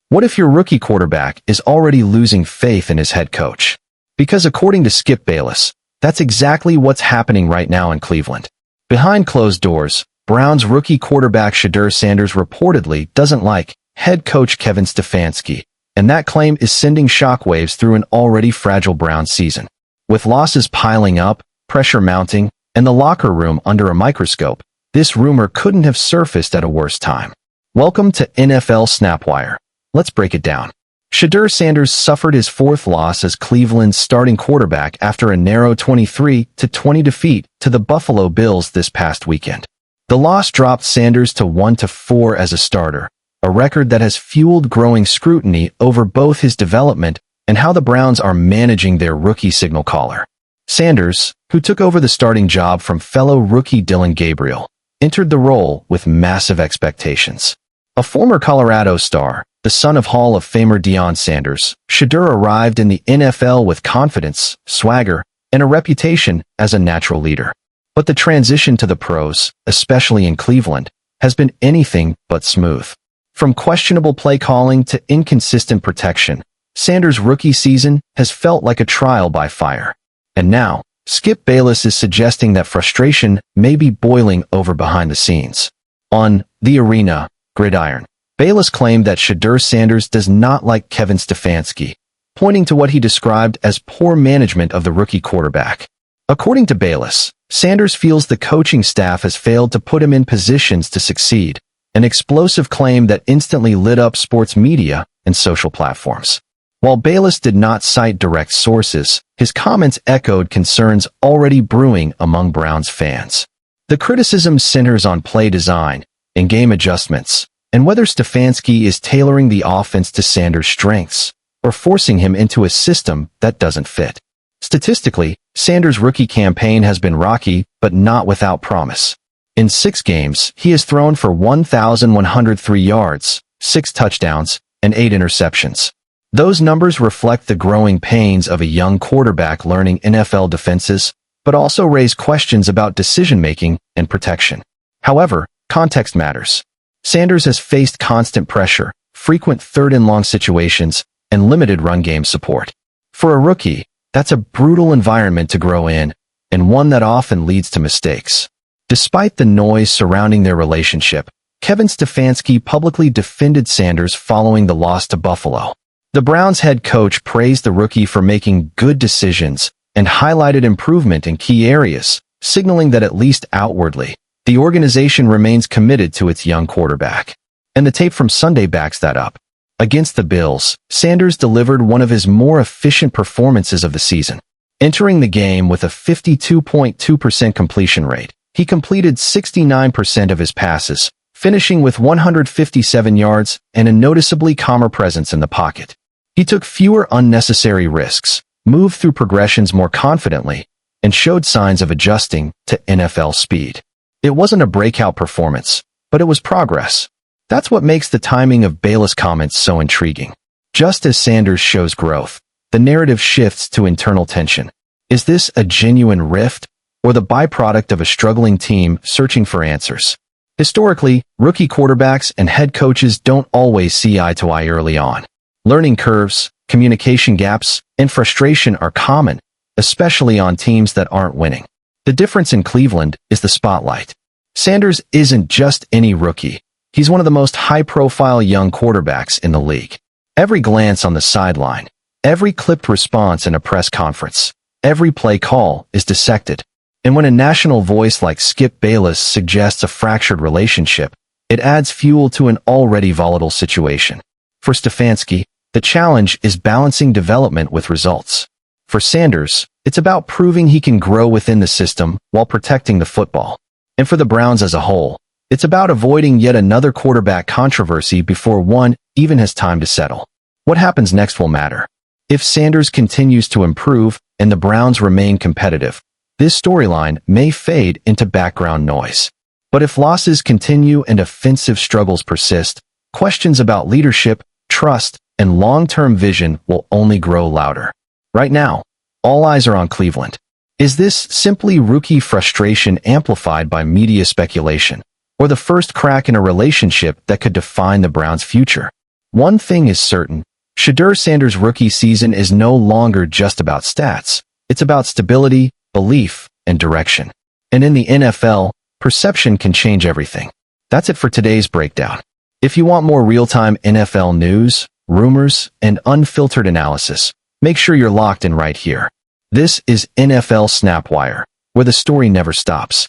What if your rookie quarterback is already losing faith in his head coach? Because according to Skip Bayless, that's exactly what's happening right now in Cleveland. Behind closed doors, Browns rookie quarterback Shedeur Sanders reportedly doesn't like head coach Kevin Stefanski, and that claim is sending shockwaves through an already fragile Browns season. With losses piling up, pressure mounting, and the locker room under a microscope, this rumor couldn't have surfaced at a worse time. Welcome to NFL SnapWire. Let's break it down. Shedeur Sanders suffered his fourth loss as Cleveland's starting quarterback after a narrow 23-20 defeat to the Buffalo Bills this past weekend. The loss dropped Sanders to 1-4 as a starter, a record that has fueled growing scrutiny over both his development and how the Browns are managing their rookie signal caller. Sanders, who took over the starting job from fellow rookie Dillon Gabriel, entered the role with massive expectations. A former Colorado star, the son of Hall of Famer Deion Sanders, Shedeur arrived in the NFL with confidence, swagger, and a reputation as a natural leader. But the transition to the pros, especially in Cleveland, has been anything but smooth. From questionable play calling to inconsistent protection, Sanders' rookie season has felt like a trial by fire. And now, Skip Bayless is suggesting that frustration may be boiling over behind the scenes. On The Arena, Gridiron, Bayless claimed that Shedeur Sanders does not like Kevin Stefanski, pointing to what he described as poor management of the rookie quarterback. According to Bayless, Sanders feels the coaching staff has failed to put him in positions to succeed, an explosive claim that instantly lit up sports media and social platforms. While Bayless did not cite direct sources, his comments echoed concerns already brewing among Browns fans. The criticism centers on play design, in-game adjustments, and whether Stefanski is tailoring the offense to Sanders' strengths or forcing him into a system that doesn't fit. Statistically, Sanders' rookie campaign has been rocky, but not without promise. In 6 games, he has thrown for 1,103 yards, 6 touchdowns, and 8 interceptions. Those numbers reflect the growing pains of a young quarterback learning NFL defenses, but also raise questions about decision-making and protection. However, context matters. Sanders has faced constant pressure, frequent third-and-long situations, and limited run-game support. For a rookie, that's a brutal environment to grow in, and one that often leads to mistakes. Despite the noise surrounding their relationship, Kevin Stefanski publicly defended Sanders following the loss to Buffalo. The Browns head coach praised the rookie for making good decisions and highlighted improvement in key areas, signaling that at least outwardly, the organization remains committed to its young quarterback. And the tape from Sunday backs that up. Against the Bills, Sanders delivered one of his more efficient performances of the season. Entering the game with a 52.2% completion rate, he completed 69% of his passes, finishing with 157 yards and a noticeably calmer presence in the pocket. He took fewer unnecessary risks, moved through progressions more confidently, and showed signs of adjusting to NFL speed. It wasn't a breakout performance, but it was progress. That's what makes the timing of Bayless' comments so intriguing. Just as Sanders shows growth, the narrative shifts to internal tension. Is this a genuine rift, or the byproduct of a struggling team searching for answers? Historically, rookie quarterbacks and head coaches don't always see eye to eye early on. Learning curves, communication gaps, and frustration are common, especially on teams that aren't winning. The difference in Cleveland is the spotlight. Sanders isn't just any rookie. He's one of the most high-profile young quarterbacks in the league. Every glance on the sideline, every clipped response in a press conference, every play call is dissected. And when a national voice like Skip Bayless suggests a fractured relationship, it adds fuel to an already volatile situation. For Stefanski, the challenge is balancing development with results. For Sanders, it's about proving he can grow within the system while protecting the football. And for the Browns as a whole, it's about avoiding yet another quarterback controversy before one even has time to settle. What happens next will matter. If Sanders continues to improve and the Browns remain competitive, this storyline may fade into background noise. But if losses continue and offensive struggles persist, questions about leadership, trust, and long-term vision will only grow louder. Right now, all eyes are on Cleveland. Is this simply rookie frustration amplified by media speculation, or the first crack in a relationship that could define the Browns' future? One thing is certain, Shedeur Sanders' rookie season is no longer just about stats. It's about stability, belief, and direction. And in the NFL, perception can change everything. That's it for today's breakdown. If you want more real-time NFL news, rumors, and unfiltered analysis, make sure you're locked in right here. This is NFL SnapWire, where the story never stops.